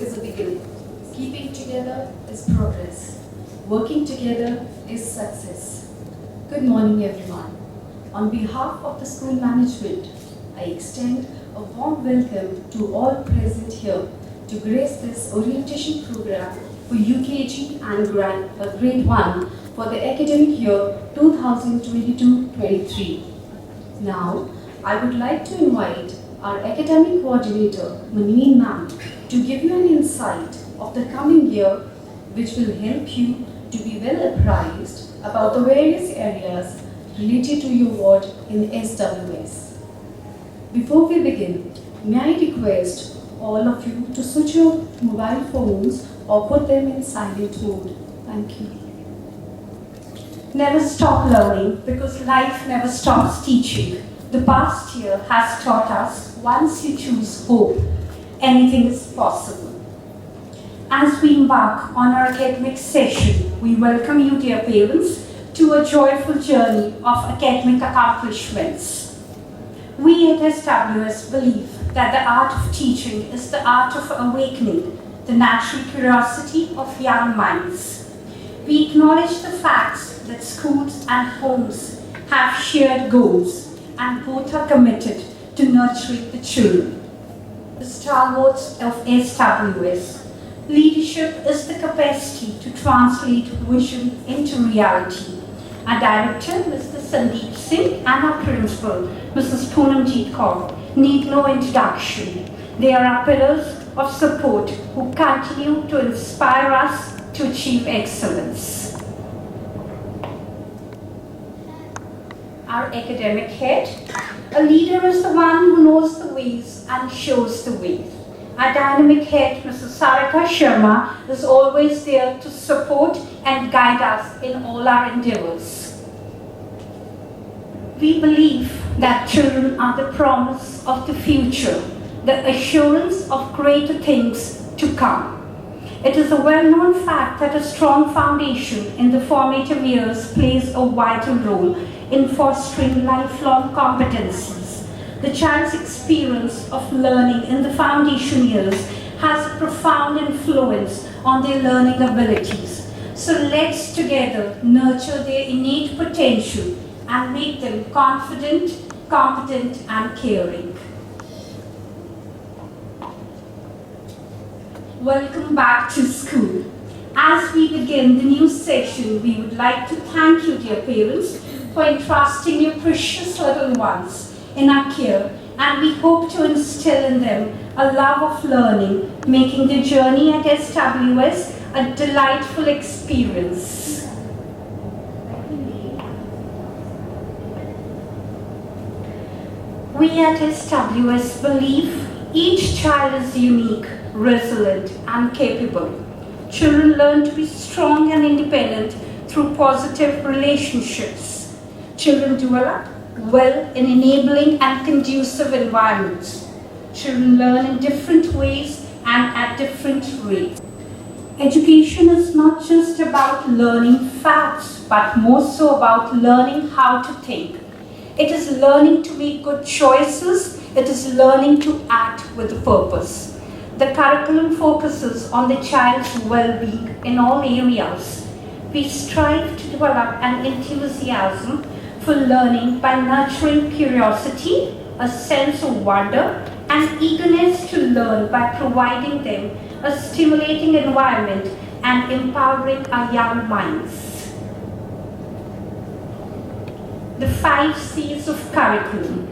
is a beginning. Keeping together is progress. Working together is success. Good morning, everyone. On behalf of the school management, I extend a warm welcome to all present here to grace this orientation program for UKG and Grade 1 for the academic year 2022-23. Now, I would like to invite our academic coordinator, Maneen ma'am, to give you an insight of the coming year which will help you to be well apprised about the various areas related to your ward in SWS. Before we begin, may I request all of you to switch your mobile phones or put them in silent mode. Thank you. Never stop learning because life never stops teaching. The past year has taught us once you choose hope, anything is possible. As we embark on our academic session, we welcome you, dear parents, to a joyful journey of academic accomplishments. We at SWS believe that the art of teaching is the art of awakening the natural curiosity of young minds. We acknowledge the facts that schools and homes have shared goals and both are committed to nurturing the children. The stalwarts of SWS. Leadership is the capacity to translate vision into reality. Our director, Mr. Sandeep Singh, and our principal, Mrs. Poonamjeet Kaur, need no introduction. They are our pillars of support who continue to inspire us to achieve excellence. Our academic head. A leader is the one who knows the ways and shows the way. Our dynamic head, Mrs. Sarika Sharma, is always there to support and guide us in all our endeavors. We believe that children are the promise of the future, the assurance of greater things to come. It is a well-known fact that a strong foundation in the formative years plays a vital role in fostering lifelong competencies. The child's experience of learning in the foundation years has a profound influence on their learning abilities. So let's together nurture their innate potential and make them confident, competent, and caring. Welcome back to school. As we begin the new session, we would like to thank you, dear parents, for entrusting your precious little ones in our care, and we hope to instill in them a love of learning, making the journey at SWS a delightful experience. We at SWS believe each child is unique, resilient, and capable. Children learn to be strong and independent through positive relationships. Children develop well in enabling and conducive environments. Children learn in different ways and at different rates. Education is not just about learning facts, but more so about learning how to think. It is learning to make good choices. It is learning to act with a purpose. The curriculum focuses on the child's well-being in all areas. We strive to develop an enthusiasm for learning by nurturing curiosity, a sense of wonder, and eagerness to learn by providing them a stimulating environment and empowering our young minds. The 5 C's of curriculum.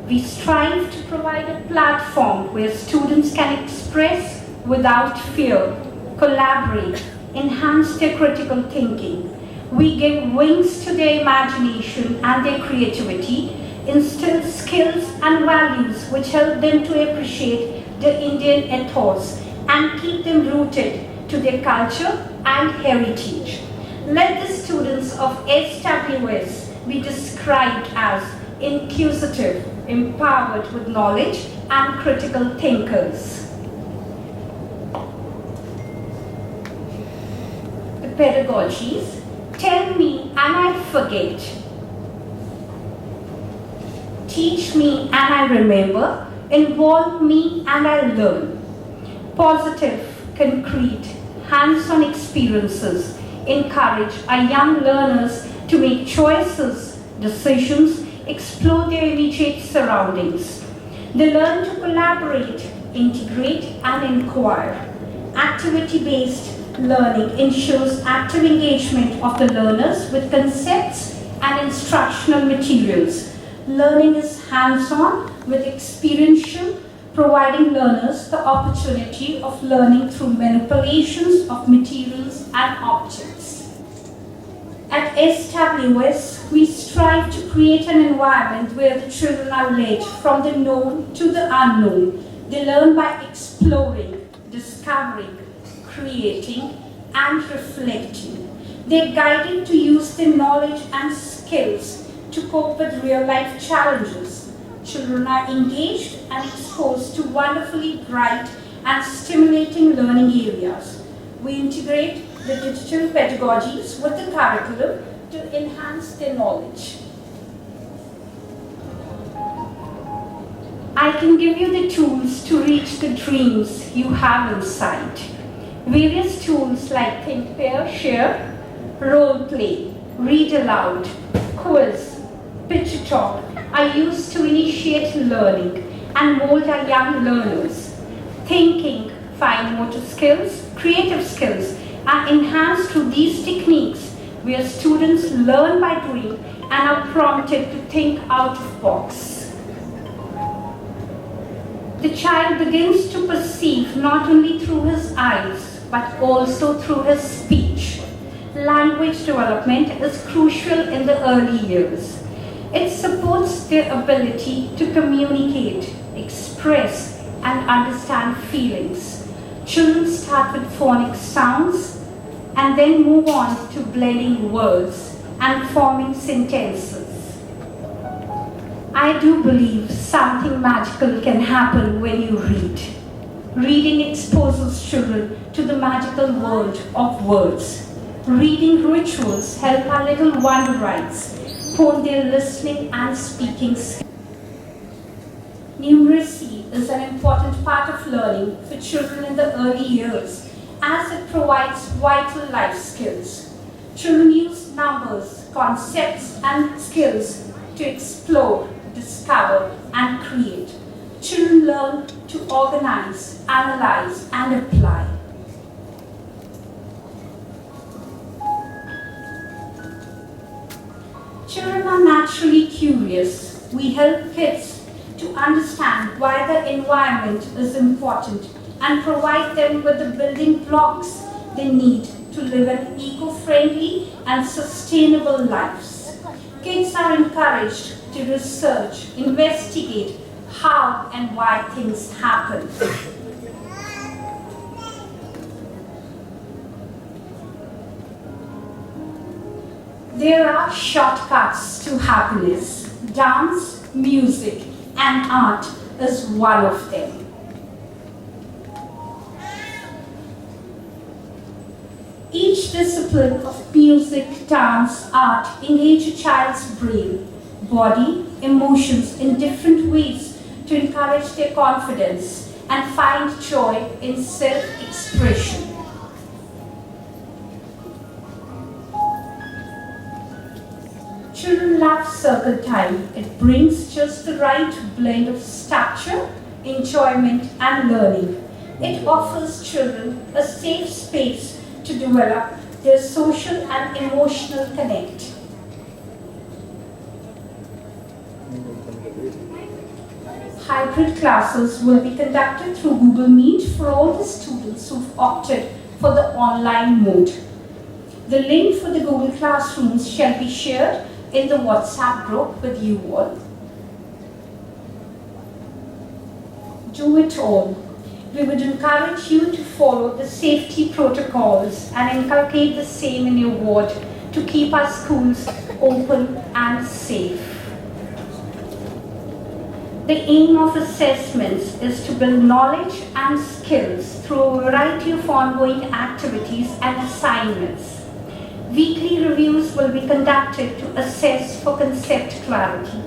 We strive to provide a platform where students can express without fear, collaborate, enhance their critical thinking. We give wings to their imagination and their creativity, instill skills and values which help them to appreciate the Indian ethos and keep them rooted to their culture and heritage. Let the students of SWS be described as inquisitive, empowered with knowledge, and critical thinkers. The pedagogies. Tell me and I forget. Teach me and I remember. Involve me and I learn. Positive, concrete, hands-on experiences encourage our young learners to make choices, decisions, explore their immediate surroundings. They learn to collaborate, integrate, and inquire. Activity-based learning ensures active engagement of the learners with concepts and instructional materials. Learning is hands-on with experiential, providing learners the opportunity of learning through manipulations of materials and objects. At SWS, we strive to create an environment where the children are led from the known to the unknown. They learn by exploring, discovering, creating, and reflecting. They are guided to use their knowledge and skills to cope with real-life challenges. Children are engaged and exposed to wonderfully bright and stimulating learning areas. We integrate the digital pedagogies with the curriculum to enhance their knowledge. I can give you the tools to reach the dreams you have inside. Various tools like Think, Pair, Share, Role Play, Read Aloud, Quiz, Picture Talk are used to initiate learning and mold our young learners. Thinking, fine motor skills, creative skills are enhanced through these techniques where students learn by doing and are prompted to think out of the box. The child begins to perceive not only through his eyes but also through his speech. Language development is crucial in the early years. It supports their ability to communicate, express, and understand feelings. Children start with phonic sounds and then move on to blending words and forming sentences. I do believe something magical can happen when you read. Reading exposes children to the magical world of words. Reading rituals help our little wonderites hone their listening and speaking skills. Numeracy is an important part of learning for children in the early years as it provides vital life skills. Children use numbers, concepts, and skills to explore, discover, and create. Children learn to organize, analyze, and apply. Children are naturally curious. We help kids to understand why the environment is important and provide them with the building blocks they need to live an eco-friendly and sustainable lives. Kids are encouraged to research, investigate how and why things happen. There are shortcuts to happiness. Dance, music, and art is one of them. Each discipline of music, dance, art engage a child's brain, body, emotions in different ways to encourage their confidence and find joy in self-expression. Children love circle time. It brings just the right blend of stature, enjoyment, and learning. It offers children a safe space to develop their social and emotional connect. Hybrid classes will be conducted through Google Meet for all the students who've opted for the online mode. The link for the Google Classrooms shall be shared in the WhatsApp group with you all. Do it all. We would encourage you to follow the safety protocols and inculcate the same in your ward to keep our schools open and safe. The aim of assessments is to build knowledge and skills through a variety of ongoing activities and assignments. Weekly reviews will be conducted to assess for concept clarity.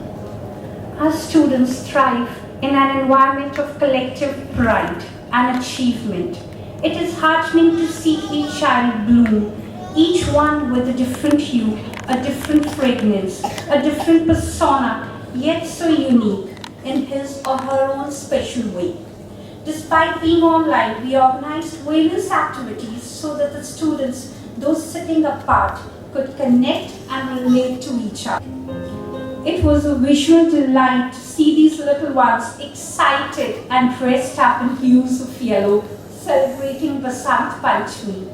Our students thrive in an environment of collective pride and achievement. It is heartening to see each child bloom, each one with a different hue, a different fragrance, a different persona, yet so unique in his or her own special way. Despite being online, we organized various activities so that the students, though sitting apart, could connect and relate to each other. It was a visual delight to see these little ones excited and dressed up in hues of yellow, celebrating Basant Panchami.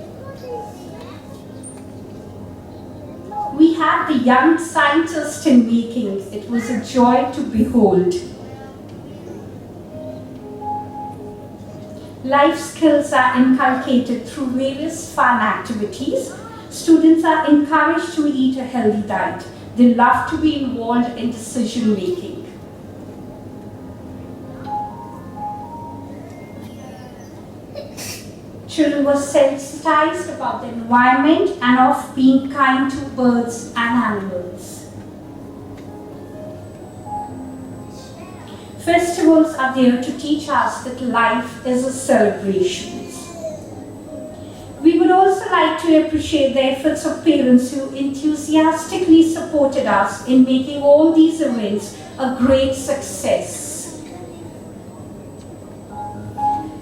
We had the young scientist in making. It was a joy to behold. Life skills are inculcated through various fun activities. Students are encouraged to eat a healthy diet. They love to be involved in decision making. Children were sensitized about the environment and of being kind to birds and animals. Festivals are there to teach us that life is a celebration. We would also like to appreciate the efforts of parents who enthusiastically supported us in making all these events a great success.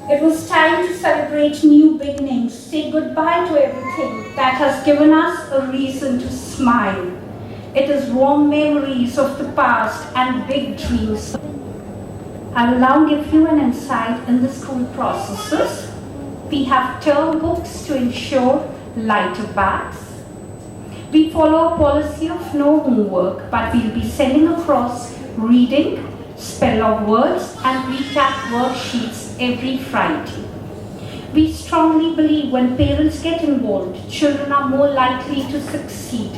It was time to celebrate new beginnings, say goodbye to everything that has given us a reason to smile. It is warm memories of the past and big dreams. I will now give you an insight in the school processes. We have term books to ensure lighter bags. We follow a policy of no homework, but we'll be sending across reading, spell of words, and recap worksheets every Friday. We strongly believe when parents get involved, children are more likely to succeed,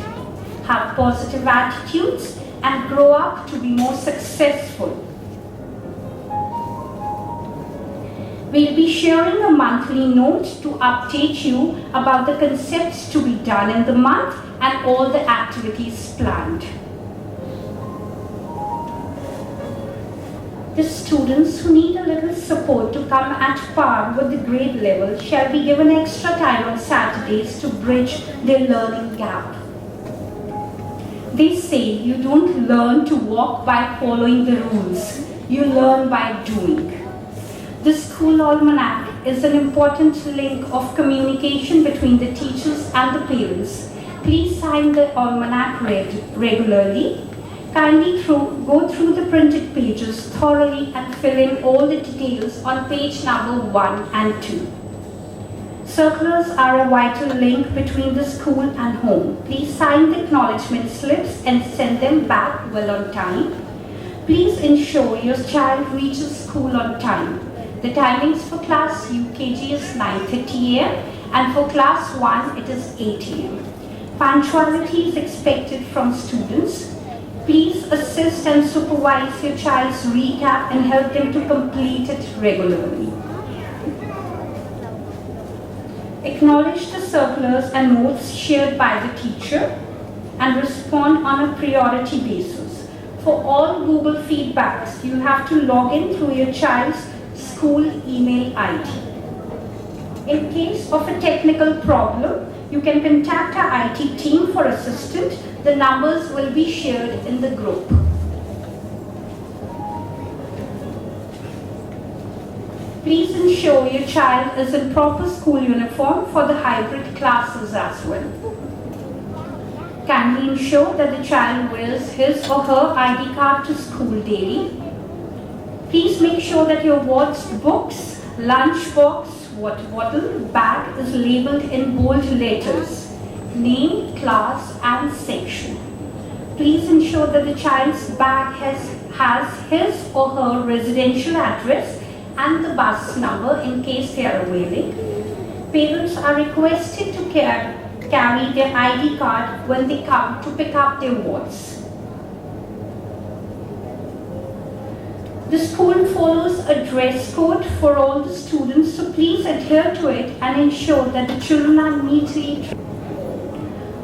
have positive attitudes, and grow up to be more successful. We'll be sharing a monthly note to update you about the concepts to be done in the month and all the activities planned. The students who need a little support to come at par with the grade level shall be given extra time on Saturdays to bridge their learning gap. They say you don't learn to walk by following the rules, you learn by doing. The school almanac is an important link of communication between the teachers and the parents. Please sign the almanac regularly. Kindly go through the printed pages thoroughly and fill in all the details on page number 1 and 2. Circulars are a vital link between the school and home. Please sign the acknowledgement slips and send them back well on time. Please ensure your child reaches school on time. The timings for class UKG is 9:30 a.m. and for class 1 it is 8 a.m. Punctuality is expected from students. Please assist and supervise your child's recap and help them to complete it regularly. Acknowledge the circulars and notes shared by the teacher and respond on a priority basis. For all Google feedbacks, you have to log in through your child's school email ID. In case of a technical problem, you can contact our IT team for assistance. The numbers will be shared in the group. Please ensure your child is in proper school uniform for the hybrid classes as well. Kindly ensure that the child wears his or her ID card to school daily. Please make sure that your watch books, lunch box, water bottle, bag is labeled in bold letters, name, class and section. Please ensure that the child's bag has his or her residential address and the bus number in case they are awaiting. Parents are requested to carry their ID card when they come to pick up their wards. The school follows a dress code for all the students, so please adhere to it and ensure that the children are neatly dressed.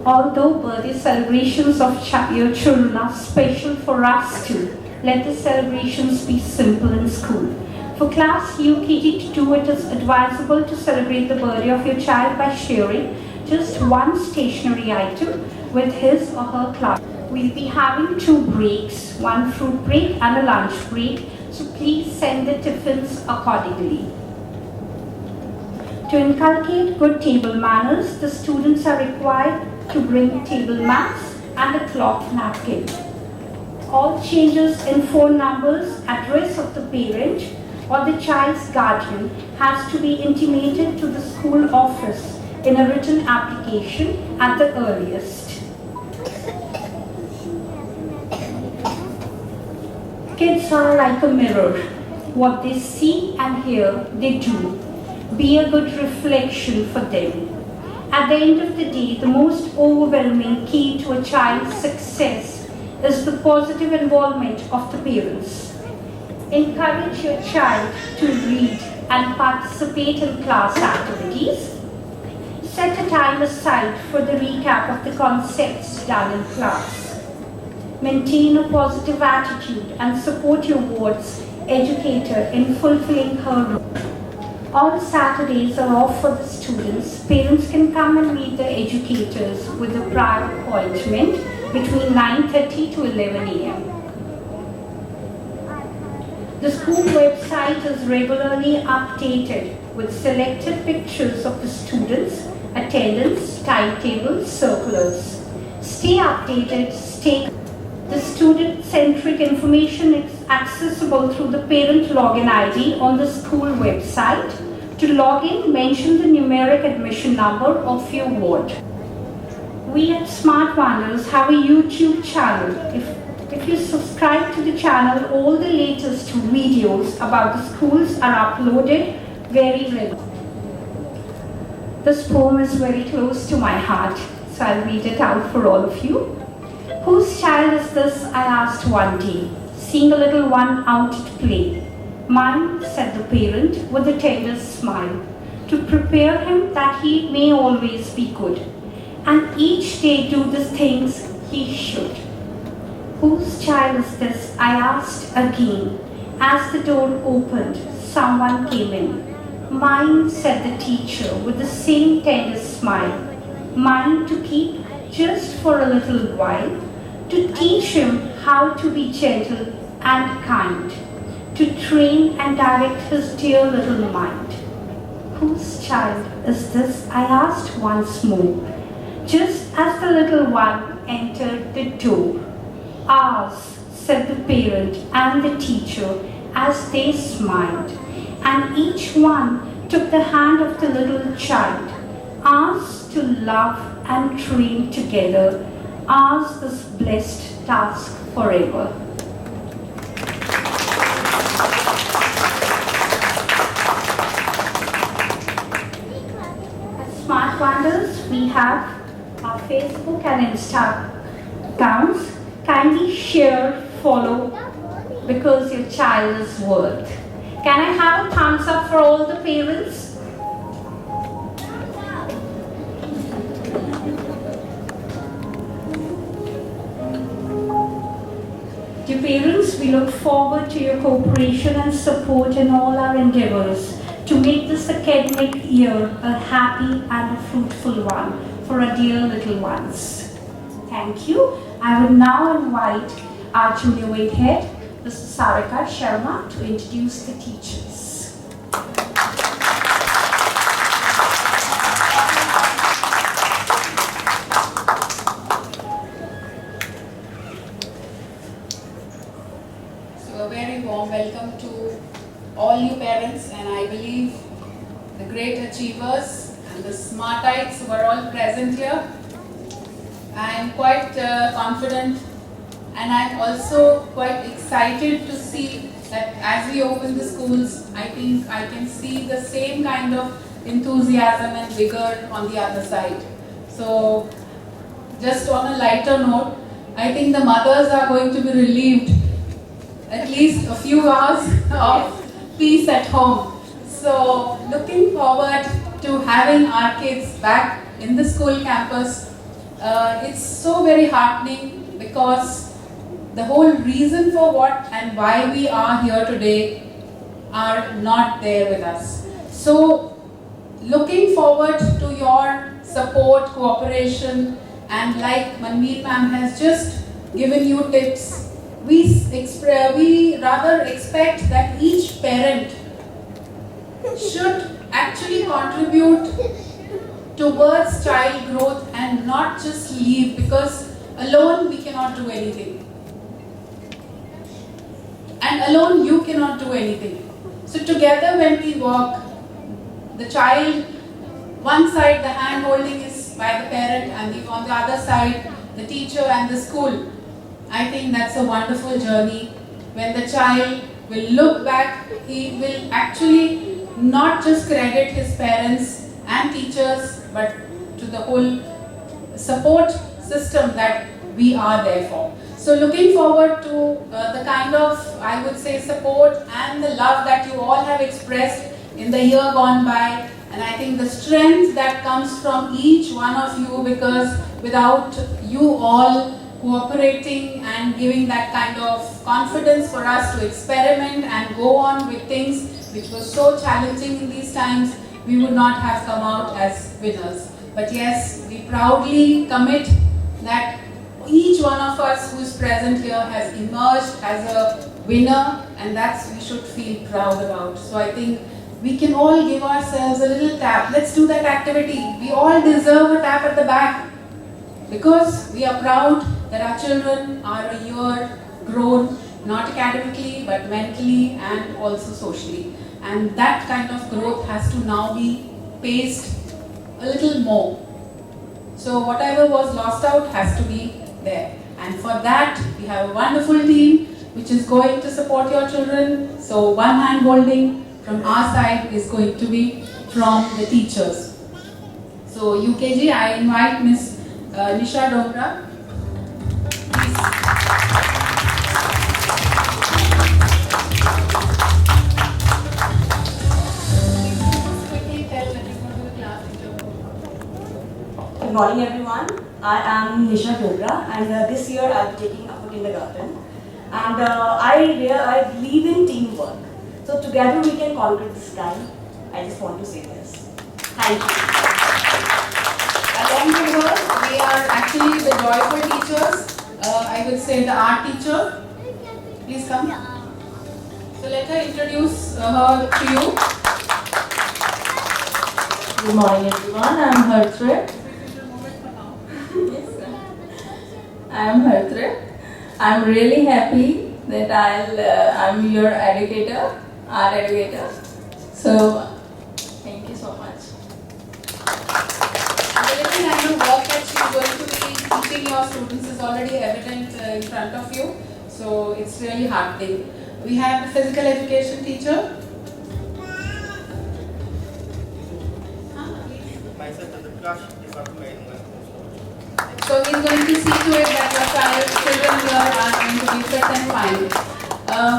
Although birthday celebrations of your children are special for us too, let the celebrations be simple in school. For class UKG 2, it is advisable to celebrate the birthday of your child by sharing just one stationery item with his or her class. We'll be having 2 breaks, one fruit break and a lunch break, so please send the tiffins accordingly. To inculcate good table manners, the students are required to bring table mats and a cloth napkin. All changes in phone numbers, address of the parent or the child's guardian has to be intimated to the school office in a written application at the earliest. Kids are like a mirror. What they see and hear, they do. Be a good reflection for them. At the end of the day, the most overwhelming key to a child's success is the positive involvement of the parents. Encourage your child to read and participate in class activities. Set a time aside for the recap of the concepts done in class. Maintain a positive attitude and support your ward's educator in fulfilling her role. All Saturdays are off for the students. Parents can come and meet the educators with a prior appointment between 9:30 to 11 a.m. The school website is regularly updated with selected pictures of the students, attendance, timetables, circulars. Stay updated, The student-centric information is accessible through the parent login ID on the school website. To log in, mention the numeric admission number of your ward. We at Smart Wonders have a YouTube channel. If you subscribe to the channel, all the latest videos about the schools are uploaded very regularly. This poem is very close to my heart, so I'll read it out for all of you. Whose child is this, I asked one day, seeing a little one out at play. Mine, said the parent, with a tender smile, to prepare him that he may always be good, and each day do the things he should. Whose child is this, I asked again. As the door opened, someone came in. Mine, said the teacher, with the same tender smile. Mine to keep just for a little while, to teach him how to be gentle and kind, to train and direct his dear little mind. Whose child is this, I asked once more, just as the little one entered the door. Ours, said the parent and the teacher as they smiled, and each one took the hand of the little child. Ours to love and train together, ours this blessed task forever. At Smart Wonders, we have our Facebook and Insta accounts. Kindly share, follow, because your child is worth. Can I have a thumbs up for all the parents? Dear parents, we look forward to your cooperation and support in all our endeavors to make this academic year a happy and a fruitful one for our dear little ones. Thank you. I would now invite our junior weight head, Mrs. Sarika Sharma, to introduce the teachers. So a very warm welcome to all you parents, and I believe the great achievers and the smartites who are all present here. I am quite confident, and I am also quite excited to see that as we open the schools, I think I can see the same kind of enthusiasm and vigor on the other side. So just on a lighter note, I think the mothers are going to be relieved at least a few hours of peace at home. So looking forward to having our kids back in the school campus. It's so very heartening because the whole reason for what and why we are here today are not there with us. So, looking forward to your support, cooperation, and like Manveer ma'am has just given you tips, we rather expect that each parent should actually contribute towards child growth and not just leave, because alone we cannot do anything. And alone you cannot do anything. So together when we work, the child, one side the hand holding is by the parent, and on the other side the teacher and the school. I think that's a wonderful journey. When the child will look back, he will actually not just credit his parents and teachers, but to the whole support system that we are there for. So looking forward to the kind of, I would say, support and the love that you all have expressed in the year gone by. And I think the strength that comes from each one of you, because without you all cooperating and giving that kind of confidence for us to experiment and go on with things which was so challenging in these times, we would not have come out as winners. But yes, we proudly commit that each one of us who is present here has emerged as a winner, and that's we should feel proud about. So I think we can all give ourselves a little tap. Let's do that activity. We all deserve a tap at the back, because we are proud that our children are a year grown, not academically but mentally and also socially. And that kind of growth has to now be paced a little more. So whatever was lost out has to be there. And for that, we have a wonderful team which is going to support your children. So one hand holding from our side is going to be from the teachers. So UKG, I invite Miss Nisha Dogra. Good morning everyone. I am Nisha Dogra, and this year I am taking up a kindergarten. And I believe in teamwork. So together we can conquer the sky. I just want to say this. Thank you. Along with her, we are actually the joyful teachers. I would say the art teacher. Please come. So let her introduce her to you. Good morning everyone, I am Harpreet. I am Harpreet. I am really happy that I'm your educator, art educator. So, thank you so much. The little kind of work that she is going to be teaching your students is already evident in front of you. So it's really heartening. We have the physical education teacher. So he's going to see to it that your children here are going to be fit and fine.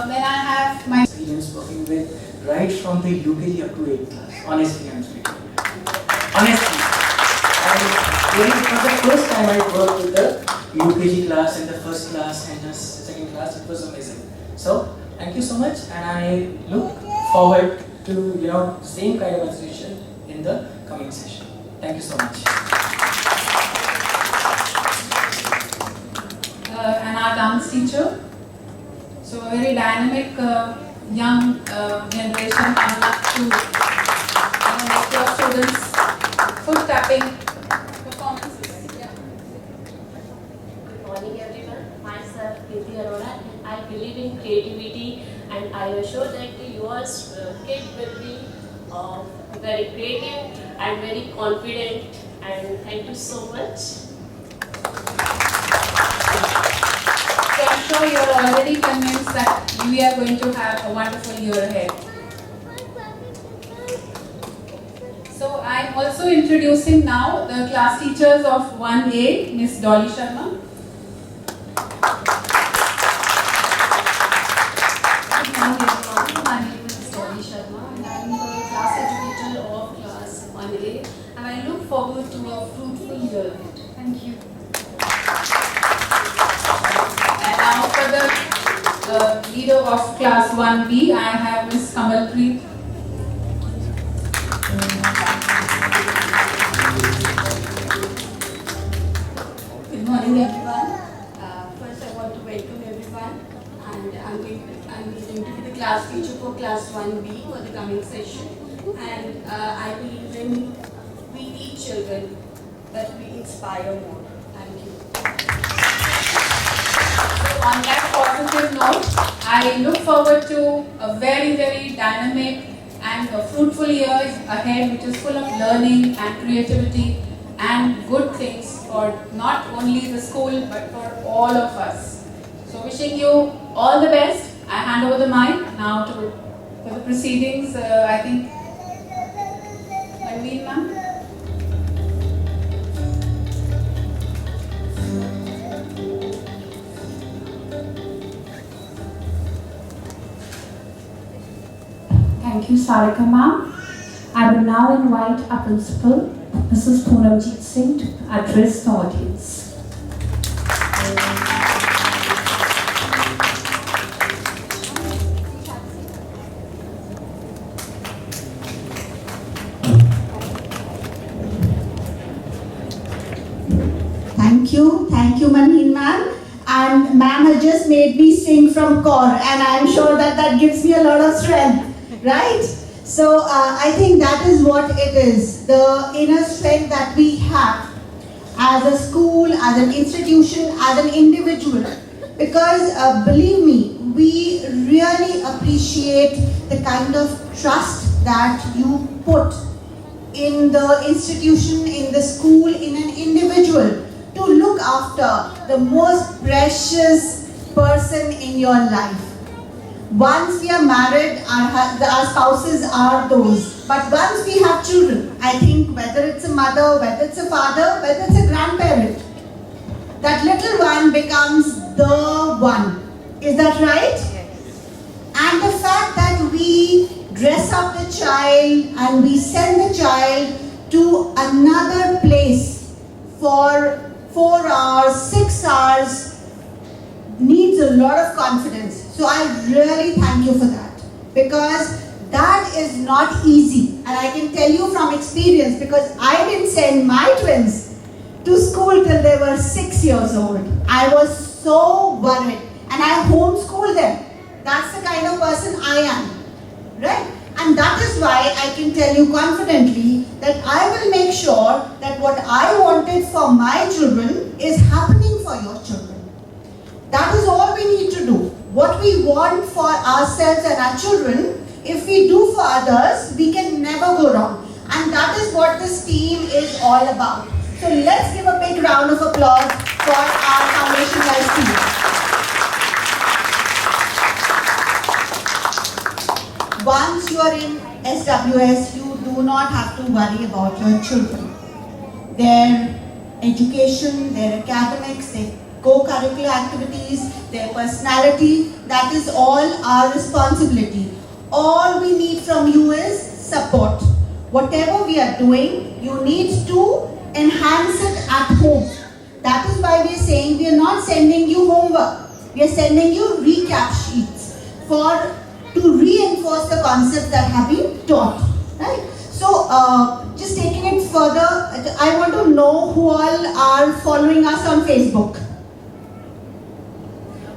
Then I have my experience working with right from the UKG up to 8th class. Honestly, I'm speaking. Honestly. For the first time I worked with the UKG class and the first class and the second class, it was amazing. So, thank you so much, and I look forward to same kind of association in the coming session. Thank you so much. And our dance teacher. So a very dynamic young generation coming up to make your students foot tapping performances. Yeah. Good morning everyone. Myself Kriti Arora, and I believe in creativity, and I assure that your kid will be very creative and very confident, and thank you so much. So I'm sure you are already convinced that we are going to have a wonderful year ahead. So I'm also introducing now the class teachers of 1A, Miss Dolly Sharma. Good morning everyone. My name is Dolly Sharma, and I am the class educator of class 1A, and I look forward to a fruitful year ahead. Thank you. And now for the leader of class 1B, I have Miss Kamalpreet. Good morning, everyone. First, I want to welcome everyone, and I'm going to be the class teacher for class 1B for the coming session. And I believe in we teach children, but we inspire more. Thank you. So on that positive note, I look forward to a very, very dynamic and a fruitful years ahead, which is full of learning and creativity and good things for not only the school but for all of us. So wishing you all the best. I hand over the mic now for the proceedings. I think Manveen ma'am. Thank you, Sarika ma'am. I will now invite our principal, Mrs. Poonamjit Singh, to address the audience. Thank you, Manveen ma'am. And ma'am has just made me sing from core, and I'm sure that gives me a lot of strength, right? So I think that is what it is, the inner strength that we have as a school, as an institution, as an individual. Because believe me, we really appreciate the kind of trust that you put in the institution, in the school, in an individual to look after the most precious person in your life. Once we are married, our spouses are those. But once we have children, I think whether it's a mother, whether it's a father, whether it's a grandparent, that little one becomes the one. Is that right? Yes. And the fact that we dress up the child and we send the child to another place for 4 hours, 6 hours, needs a lot of confidence. So I really thank you for that, because that is not easy. And I can tell you from experience, because I didn't send my twins to school till they were 6 years old. I was so worried, and I homeschooled them. That's the kind of person I am, right? And that is why I can tell you confidently that I will make sure that what I wanted for my children is happening for your children. That is all we need to do. What we want for ourselves and our children, if we do for others, we can never go wrong. And that is what this team is all about. So let's give a big round of applause for our Foundation Life team. Once you are in SWS, you do not have to worry about your children. Their education, their academics, their co-curricular activities, their personality, that is all our responsibility. All we need from you is support. Whatever we are doing, you need to enhance it at home. That is why we are saying we are not sending you homework. We are sending you recap sheets to reinforce the concepts that have been taught. Right? So, just taking it further, I want to know who all are following us on Facebook.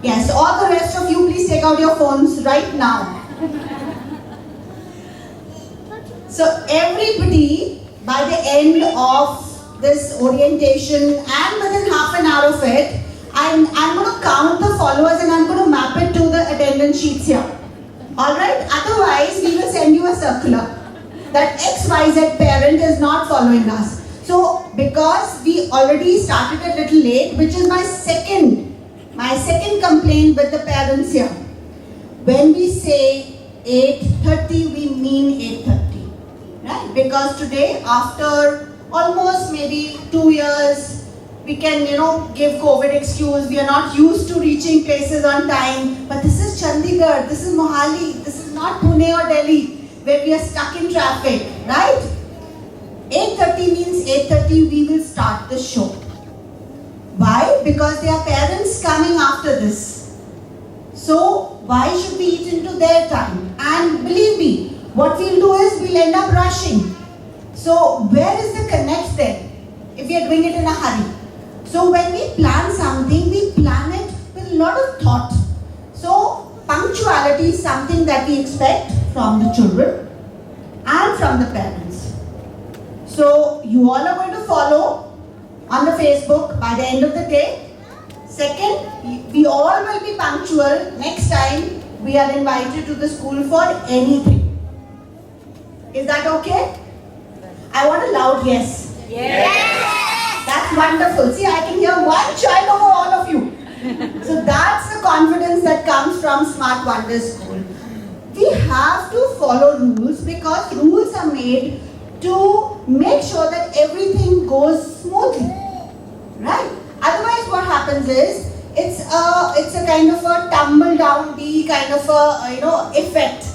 Yes, all the rest of you, please take out your phones right now. So, everybody, by the end of this orientation and within half an hour of it, I'm going to count the followers and I'm going to map it to the attendance sheets here. Alright, otherwise we will send you a circular that XYZ parent is not following us. So, because we already started a little late, which is my second complaint with the parents here. When we say 8:30, we mean 8:30, right? Because today, after almost maybe 2 years, we can, give COVID excuse. We are not used to reaching places on time. But this is Chandigarh, this is Mohali, this is not Pune or Delhi, where we are stuck in traffic, right? 8:30 means 8:30 we will start the show. Why? Because there are parents coming after this. So why should we eat into their time? And believe me, what we'll do is we'll end up rushing. So where is the connect then if we are doing it in a hurry? So when we plan something, we plan it with a lot of thought. So punctuality is something that we expect from the children and from the parents. So you all are going to follow on the Facebook by the end of the day. Second, we all will be punctual next time we are invited to the school for anything. Is that okay? I want a loud yes. Yes! That's wonderful. See, I can hear one child over all of you. So that's the confidence that comes from Smart Wonders School. We have to follow rules because rules are made to make sure that everything goes smoothly. Right? Otherwise what happens is, it's a kind of a tumble down the kind of a effect.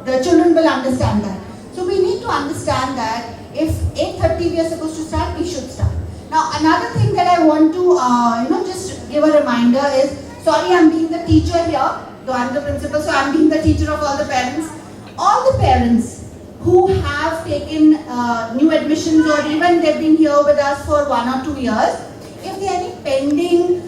The children will understand that. So we need to understand that if 8:30 we are supposed to start, we should start. Now another thing that I want to just give a reminder is, sorry I'm being the teacher here, though I'm the principal, so I'm being the teacher of all the parents. All the parents who have taken new admissions or even they've been here with us for 1 or 2 years, if there are any pending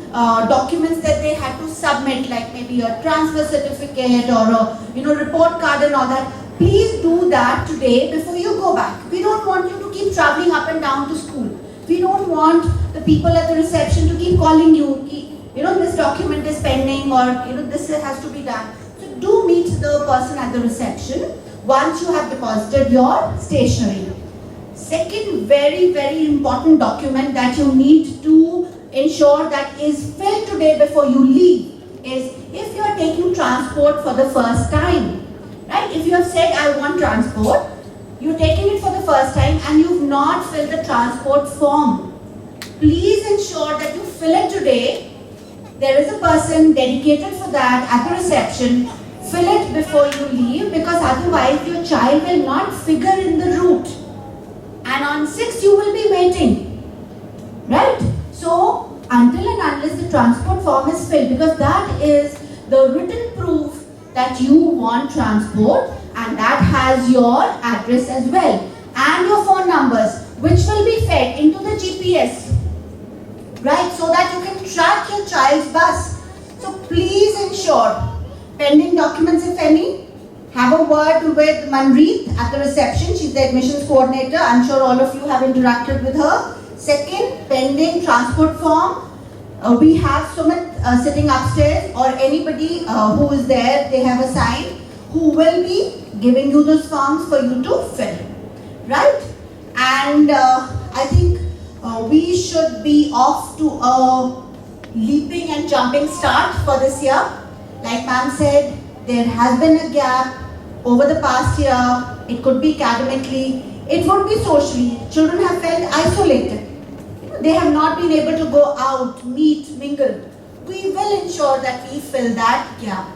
documents that they had to submit, like maybe a transfer certificate or a report card and all that, please do that today before you go back. We don't want you to keep traveling up and down to school. We don't want the people at the reception to keep calling you, this document is pending or this has to be done. So do meet the person at the reception once you have deposited your stationery. Second very, very important document that you need to ensure that is filled today before you leave is if you are taking transport for the first time. Right? If you have said I want transport, you're taking it for the first time and you've not filled the transport form. Please ensure that you fill it today. There is a person dedicated for that at the reception. Fill it before you leave because otherwise your child will not figure in the route. And on 6th you will be waiting. Right? So until and unless the transport form is filled, because that is the written proof that you want transport and that has your address as well and your phone numbers which will be fed into the GPS, right, so that you can track your child's bus. So please ensure pending documents if any, have a word with Manpreet at the reception. She's the admissions coordinator. I'm sure all of you have interacted with her. Second, pending transport form. We have Sumit sitting upstairs or anybody who is there, they have a sign who will be giving you those forms for you to fill, right? And I think we should be off to a leaping and jumping start for this year. Like ma'am said, there has been a gap over the past year. It could be academically, it would be socially. Children have felt isolated. They have not been able to go out, meet, mingle. We will ensure that we fill that gap.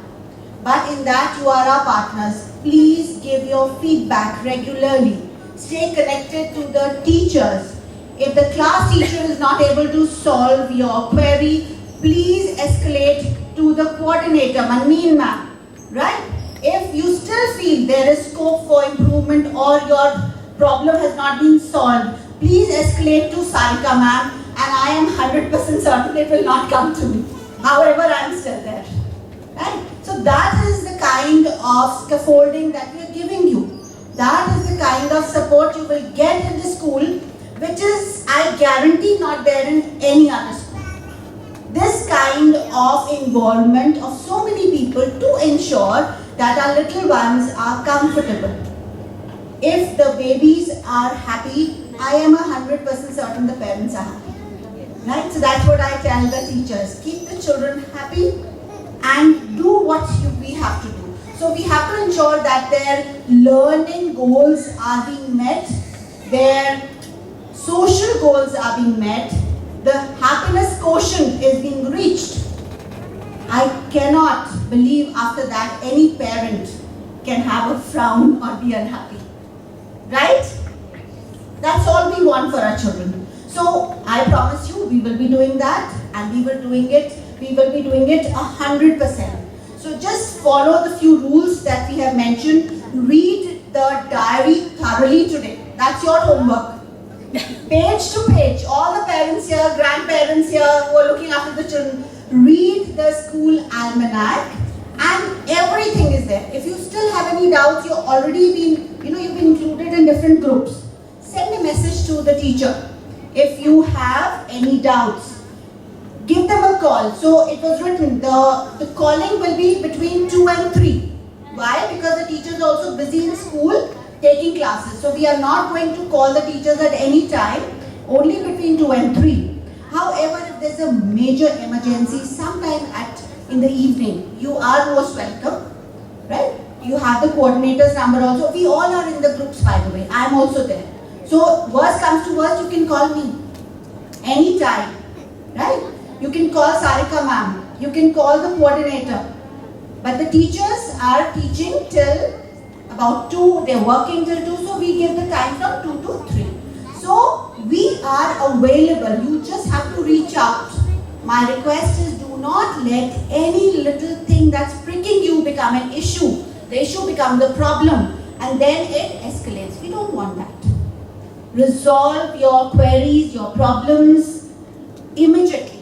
But in that you are our partners. Please give your feedback regularly. Stay connected to the teachers. If the class teacher is not able to solve your query, please escalate to the coordinator, Manmeen ma'am. Right? If you still feel there is scope for improvement or your problem has not been solved, please escalate to Sarika ma'am and I am 100% certain it will not come to me. However, I am still there. Right? So that is the kind of scaffolding that we are giving you. That is the kind of support you will get in the school, which is, I guarantee, not there in any other school. This kind of involvement of so many people to ensure that our little ones are comfortable. If the babies are happy, I am 100% certain the parents are happy. Right? So that's what I tell the teachers. Keep the children happy and do what we have to do. So we have to ensure that their learning goals are being met, their social goals are being met, the happiness quotient is being reached. I cannot believe after that any parent can have a frown or be unhappy. Right? That's all we want for our children. So I promise you we will be doing that and we will be doing it 100%. So just follow the few rules that we have mentioned. Read the diary thoroughly today. That's your homework. Page to page, all the parents here, grandparents here who are looking after the children, read the school almanac and everything is there. If you still have any doubts, you've already been, you've been included in different groups. Send a message to the teacher. If you have any doubts, give them a call. So it was written, the calling will be between 2 and 3. Why? Because the teacher is also busy in school taking classes. So we are not going to call the teachers at any time, only between 2 and 3. However, if there's a major emergency, sometime in the evening, you are most welcome, right? You have the coordinator's number also. We all are in the groups, by the way. I am also there. So worst comes to worst, you can call me anytime, right? You can call Sarika ma'am. You can call the coordinator. But the teachers are teaching till about 2. They're working till 2. So we give the time from 2 to 3. So we are available. You just have to reach out. My request is, do not let any little thing that's pricking you become an issue. The issue becomes the problem and then it escalates. We don't want that. Resolve your queries, your problems immediately.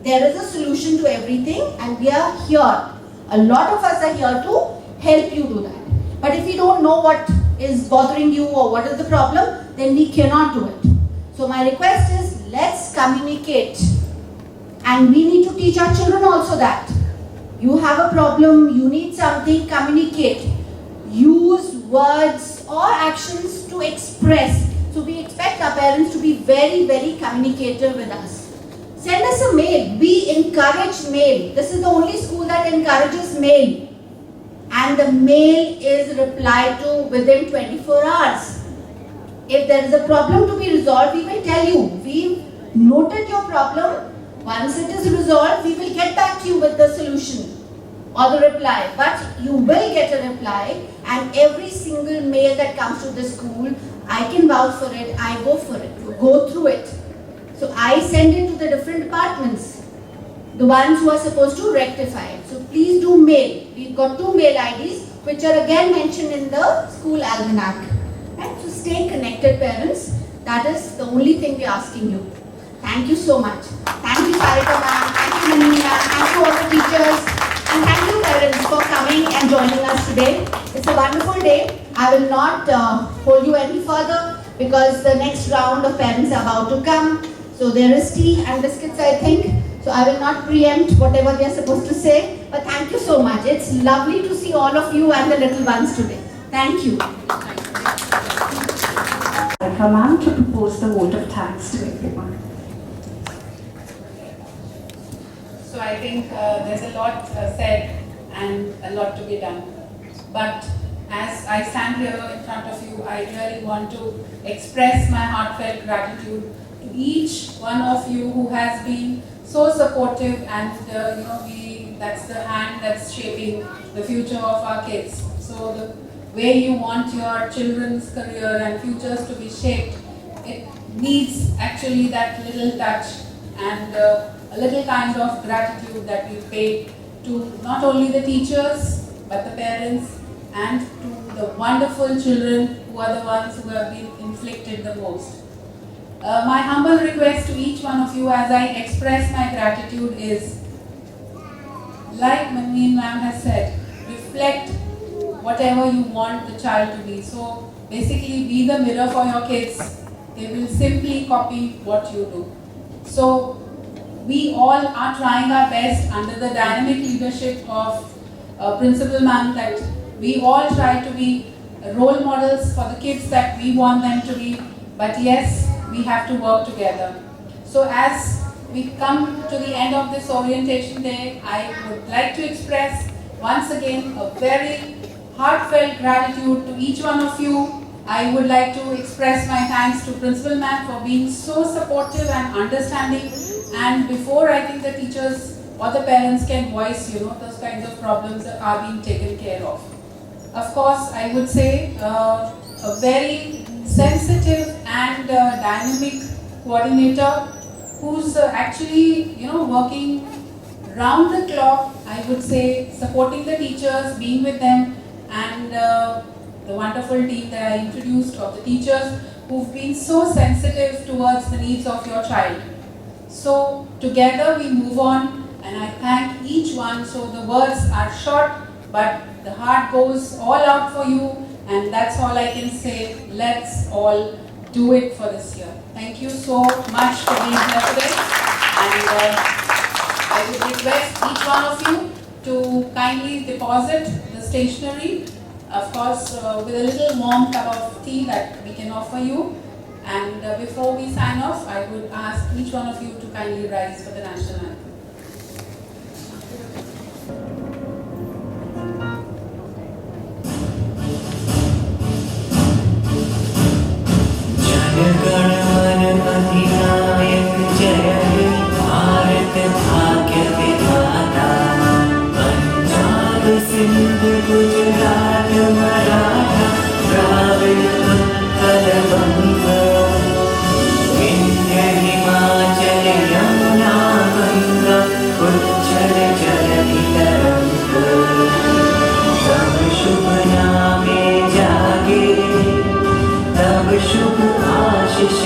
There is a solution to everything and we are here. A lot of us are here to help you do that. But if we don't know what is bothering you or what is the problem, then we cannot do it. So my request is, let's communicate. And we need to teach our children also that. You have a problem, you need something, communicate. Use words or actions to express. So we expect our parents to be very, very communicative with us. Send us a mail. We encourage mail. This is the only school that encourages mail. And the mail is replied to within 24 hours. If there is a problem to be resolved, we will tell you. We've noted your problem. Once it is resolved, we will get back to you with the solution or the reply. But you will get a reply, and every single mail that comes to the school, I can vouch for it, I go for it, you go through it. So I send it to the different departments, the ones who are supposed to rectify it. So please do mail. We've got 2 mail IDs which are again mentioned in the school almanac. Right? So stay connected, parents. That is the only thing we're asking you. Thank you so much. Thank you, Sarika ma'am. Thank you, Manini ma'am. Thank you all the teachers. And thank you, parents, for coming and joining us today. It's a wonderful day. I will not hold you any further because the next round of parents are about to come. So there is tea and biscuits, I think. So I will not preempt whatever they are supposed to say. But thank you so much. It's lovely to see all of you and the little ones today. Thank you. Sarika ma'am to propose the vote of thanks to everyone. So I think there's a lot said and a lot to be done. But as I stand here in front of you, I really want to express my heartfelt gratitude to each one of you who has been so supportive, and that's the hand that's shaping the future of our kids. So the way you want your children's career and futures to be shaped, it needs actually that little touch and a little kind of gratitude that we pay to not only the teachers but the parents and to the wonderful children who are the ones who have been inflicted the most. My humble request to each one of you as I express my gratitude is, like Manveen ma'am has said, reflect whatever you want the child to be. So basically be the mirror for your kids. They will simply copy what you do. So we all are trying our best under the dynamic leadership of Principal Ma'am that we all try to be role models for the kids that we want them to be. But yes, we have to work together. So as we come to the end of this orientation day, I would like to express once again a very heartfelt gratitude to each one of you. I would like to express my thanks to Principal Ma'am for being so supportive and understanding. And before I think the teachers or the parents can voice, those kinds of problems are being taken care of. Of course, I would say a very sensitive and dynamic coordinator who's actually, working round the clock, I would say, supporting the teachers, being with them, and the wonderful team that I introduced of the teachers who've been so sensitive towards the needs of your child. So together we move on, and I thank each one. So the words are short, but the heart goes all out for you, and that's all I can say. Let's all do it for this year. Thank you so much for being here today, and I would request each one of you to kindly deposit the stationery, of course with a little warm cup of tea that we can offer you. And before we sign off, I would ask each one of you to kindly rise for the national anthem. Shubh Ashish